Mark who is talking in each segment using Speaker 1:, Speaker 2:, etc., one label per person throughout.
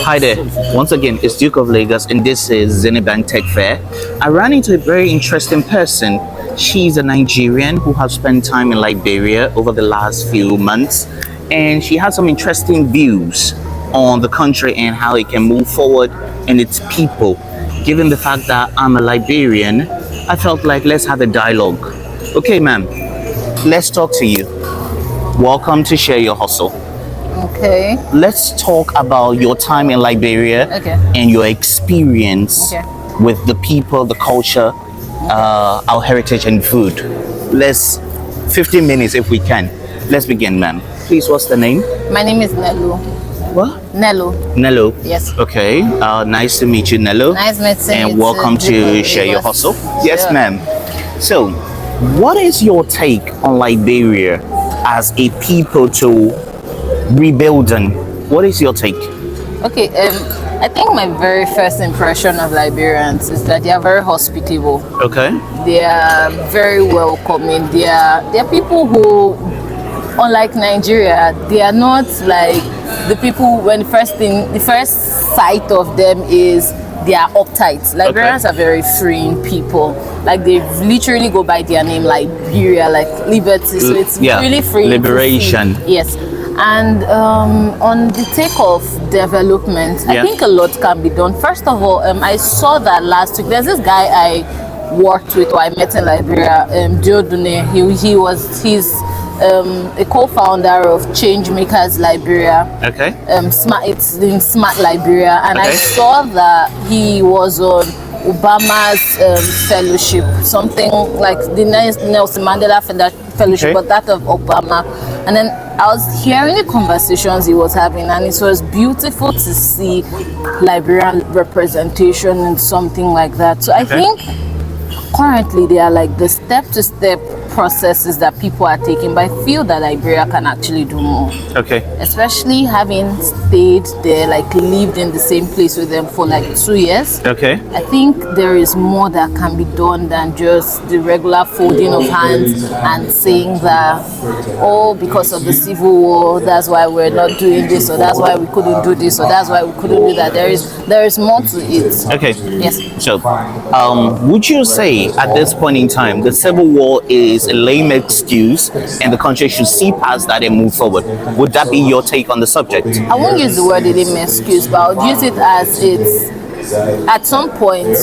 Speaker 1: Hi there. Once again, it's Duke of Lagos, and this is Zenith Tech Fair. I ran into a very interesting person. She's a Nigerian who has spent time in Liberia over the last few months, and she has some interesting views on the country and how it can move forward and its people. Given the fact that I'm a Liberian, I felt like let's have a dialogue. Okay, ma'am, let's talk to you. Welcome to Share Your Hustle.
Speaker 2: Okay.
Speaker 1: Let's talk about your time in Liberia and your experience with the people, the culture, our heritage and food. Let's 15 minutes if we can. Let's begin, ma'am. Please, what's the name?
Speaker 2: My name is Nelo.
Speaker 1: What?
Speaker 2: Nelo.
Speaker 1: Nelo.
Speaker 2: Yes.
Speaker 1: Okay. Nice to meet you, Nelo.
Speaker 2: Nice meeting you.
Speaker 1: And welcome to Share Your Hustle. Yes, ma'am. So, what is your take on Liberia as a people to rebuilding? What is your take?
Speaker 2: Okay, I think my very first impression of Liberians is that they are very hospitable.
Speaker 1: Okay.
Speaker 2: They are very welcoming. They are people who, unlike Nigeria, they are not like the people when the first sight of them is they are uptight. Liberians are very freeing people. Like they literally go by their name, Liberia, like liberty. So it's really free.
Speaker 1: Liberation.
Speaker 2: Yes. And on the take of development, I think a lot can be done. First of all, I saw that last week. There's this guy I worked with, or I met in Liberia, Diodune. He's a co-founder of Changemakers Liberia.
Speaker 1: Okay.
Speaker 2: It's in Smart Liberia, and I saw that he was on Obama's fellowship, something like the Nelson Mandela fellowship, but that of Obama. And then I was hearing the conversations he was having, and it was beautiful to see Liberian representation in something like that. So I think currently they are like the step-to-step processes that people are taking, but I feel that Liberia can actually do more. Okay. Especially having stayed there, like lived in the same place with them for like 2 years. Okay. I think there is more that can be done than just the regular folding of hands and saying that, oh, because of the civil war, that's why we're not doing this, or that's why we couldn't do this, or that's why we couldn't do that. There is more to it. Okay. Yes.
Speaker 1: So, would you say at this point in time, the civil war is a lame excuse and the country should see past that and move forward? Would that be your take on the subject?
Speaker 2: I won't use the word lame excuse, but I would use it as it's at some point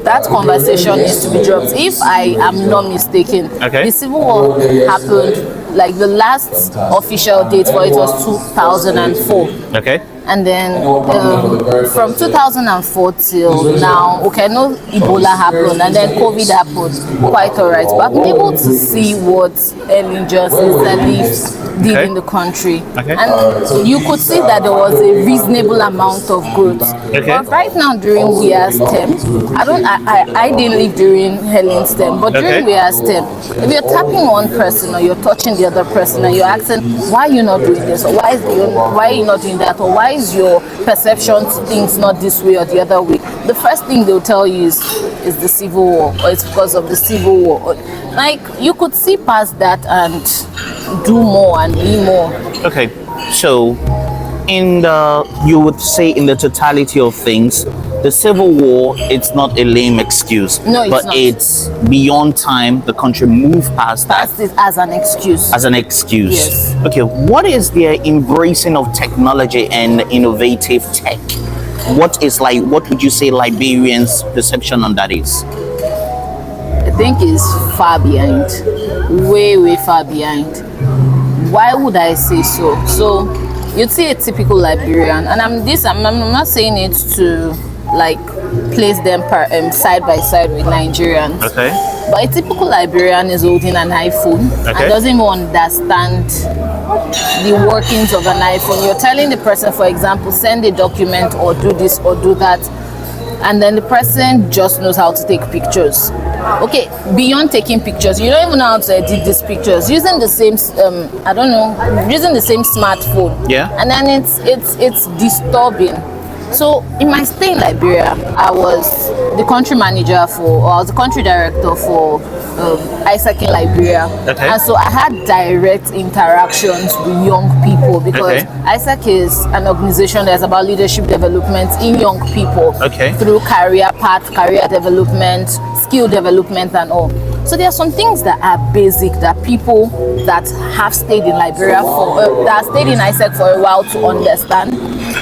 Speaker 2: that conversation needs to be dropped. If I am not mistaken, the civil war happened, like the last official date for it was 2004. Okay. And then from 2004 till now, I know Ebola happened and then COVID happened, quite alright. But I'm able to see what Ellen Johnson did in the country. And you could see that there was a reasonable amount of growth. But right now during Weir's term, I didn't live during Helen's term, but during Weir's term, if you're tapping one person or you're touching the other person and you're asking, why are you not doing this, or why are you not doing that, or why is your perception to things not this way or the other way, the first thing they'll tell you is the civil war, or it's because of the civil war. Like, you could see past that and do more and be more. Okay, so you would say in the totality of things, the civil war, it's not a lame excuse. No, it's not. It's beyond time. The country moved past that. It as an excuse.
Speaker 1: As an excuse.
Speaker 2: Yes.
Speaker 1: Okay, what is their embracing of technology and innovative tech? What would you say Liberians' perception on that is?
Speaker 2: I think it's far behind. Way, way far behind. Why would I say so? So, you'd see a typical Liberian, and I'm not saying it to like place them side by side with Nigerians. Okay. But a typical Liberian is holding an iPhone and doesn't even understand the workings of an iPhone. You're telling the person, for example, send a document or do this or do that, and then the person just knows how to take pictures. Okay, beyond taking pictures, you don't even know how to edit these pictures using the same using the same smartphone. Yeah. And then it's disturbing. So in my stay in Liberia, I was the country manager or I was the country director for Isaac in Liberia.
Speaker 1: Okay.
Speaker 2: And so I had direct interactions with young people because Isaac is an organization that's about leadership development in young people through career path, career development, skill development and all. So there are some things that are basic that people that have stayed in Liberia that have stayed in Isaac for a while to understand.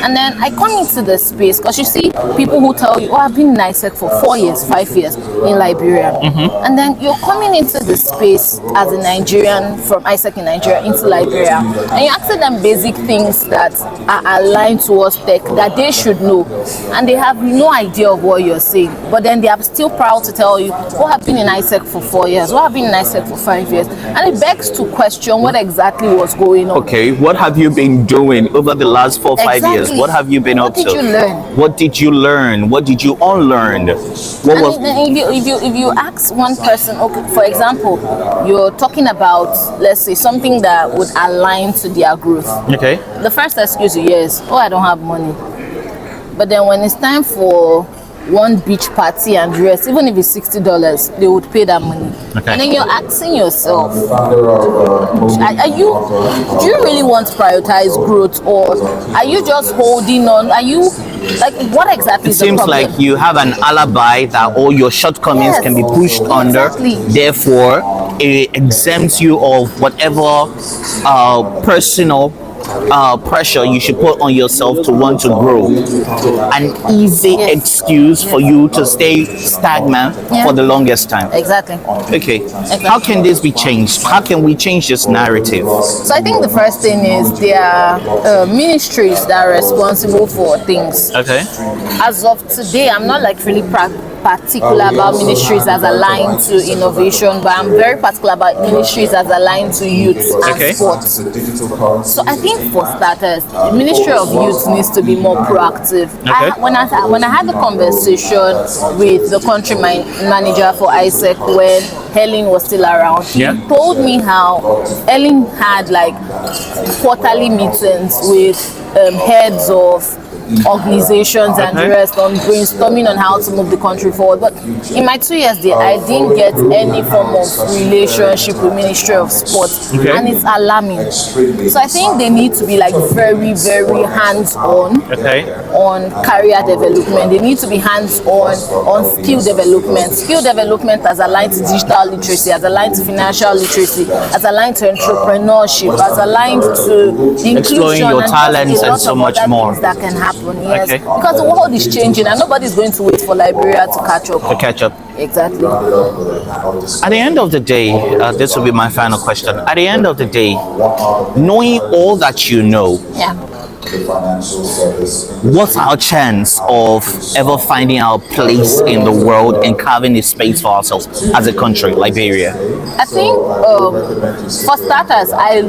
Speaker 2: And then I come into the space because you see people who tell you, oh, I've been in Isaac for 4 years, 5 years in Liberia. And then you're coming into the space as a Nigerian from Isaac in Nigeria into Liberia. And you're asking them basic things that are aligned towards tech that they should know. And they have no idea of what you're saying. But then they are still proud to tell you, oh, I've been in Isaac for 4 years, oh, I've been in Isaac for 5 years. And it begs to question what exactly was going on.
Speaker 1: Okay, what have you been doing over the last 4 or 5 years? What have you been up to?
Speaker 2: What did you learn?
Speaker 1: What did you learn? What did you unlearn?
Speaker 2: If you ask one person, okay, for example, you're talking about, let's say, something that would align to their growth.
Speaker 1: Okay.
Speaker 2: The first excuse is, oh, I don't have money. But then when it's time for one beach party and rest, even if it's $60, they would pay that money.
Speaker 1: Okay.
Speaker 2: And then you're asking yourself, do you really want to prioritize growth, or are you just holding on? Are you like, what exactly is the problem?
Speaker 1: It seems like you have an alibi that all your shortcomings can be pushed under. Therefore, it exempts you of whatever personal pressure you should put on yourself to want to grow. An easy excuse for you to stay stagnant for the longest time.
Speaker 2: Exactly.
Speaker 1: Okay. How can this be changed? How can we change this narrative?
Speaker 2: So I think the first thing is there are ministries that are responsible for things.
Speaker 1: Okay.
Speaker 2: As of today, I'm not like really particular about ministries as aligned to innovation, but I'm very particular about ministries as aligned to youth and sports. So I think for starters, the Ministry of Youth needs to be more proactive. When I had the conversation with the country manager for Isaac when Helen was still around, he told me how Helen had like quarterly meetings with heads of organizations and the rest on brainstorming on how to move the country forward. But in my 2 years there, I didn't get any form of relationship with Ministry of Sports, and it's alarming. So I think they need to be like very, very hands-on on career development. They need to be hands-on on skill development. Skill development as aligned to digital literacy, as aligned to financial literacy, as aligned to entrepreneurship, as aligned to inclusion,
Speaker 1: exploring your talents and so much more
Speaker 2: that can happen. Yes, because the world is changing and nobody's going to wait for Liberia to catch up. Exactly.
Speaker 1: At the end of the day, this will be my final question. At the end of the day, knowing all that you know, what's our chance of ever finding our place in the world and carving a space for ourselves as a country, Liberia?
Speaker 2: I think, for starters, I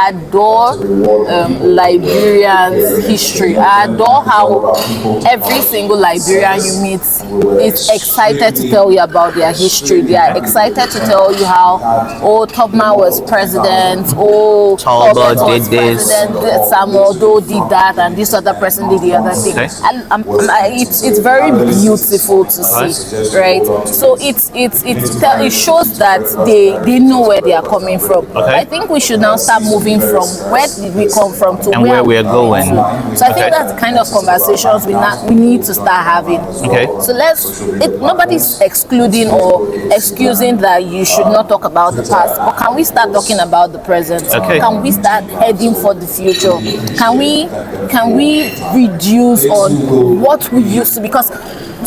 Speaker 2: adore Liberians' history. I adore how every single Liberian you meet is excited to tell you about their history. They are excited to tell you how, oh, Tubman was president, oh,
Speaker 1: Talbot did this,
Speaker 2: Samuel Doe did that, and this other person did the other thing. And it's very beautiful to see, right? So it shows that they know where they are coming from. I think we should now start moving from where did we come from to where
Speaker 1: we're going.
Speaker 2: So I think that's the kind of conversations we need to start having. So nobody's excluding or excusing that you should not talk about the past, but can we start talking about the present? Can we start heading for the future? Can we reduce on what we used to? Because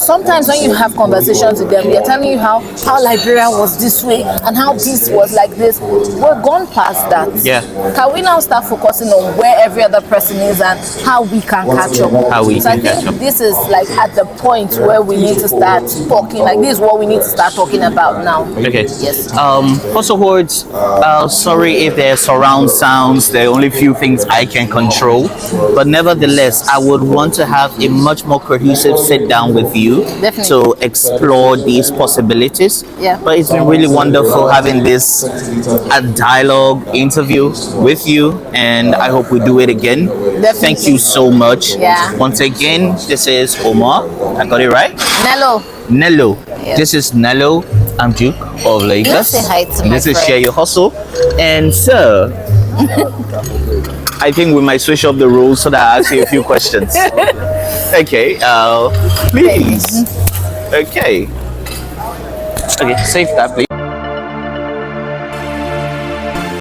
Speaker 2: sometimes when you have conversations with them, they're telling you how Liberia was this way and how this was like this. We're gone past that. Can we now start focusing on where every other person is and how we can catch up? So I think this is like at the point where we need to start talking. Like, this is what we need to start talking about now. Yes.
Speaker 1: Also, words. Sorry if there are surround sounds. There are only few things I can control, but nevertheless, I would want to have a much more cohesive sit down with you you
Speaker 2: Definitely.
Speaker 1: to explore these possibilities.
Speaker 2: Yeah.
Speaker 1: But it's been really wonderful having this dialogue interview with you, and I hope we do it again. Thank you so much.
Speaker 2: Yeah.
Speaker 1: Once again, this is Omar. I got it right?
Speaker 2: Nelo.
Speaker 1: Nelo.
Speaker 2: Yeah.
Speaker 1: This is Nelo. I'm Duke of Lagos.
Speaker 2: Say hi to my
Speaker 1: This is
Speaker 2: friend.
Speaker 1: Share Your Hustle. And sir, I think we might switch up the rules so that I ask you a few questions. Okay, please. Okay. Okay, save that, please.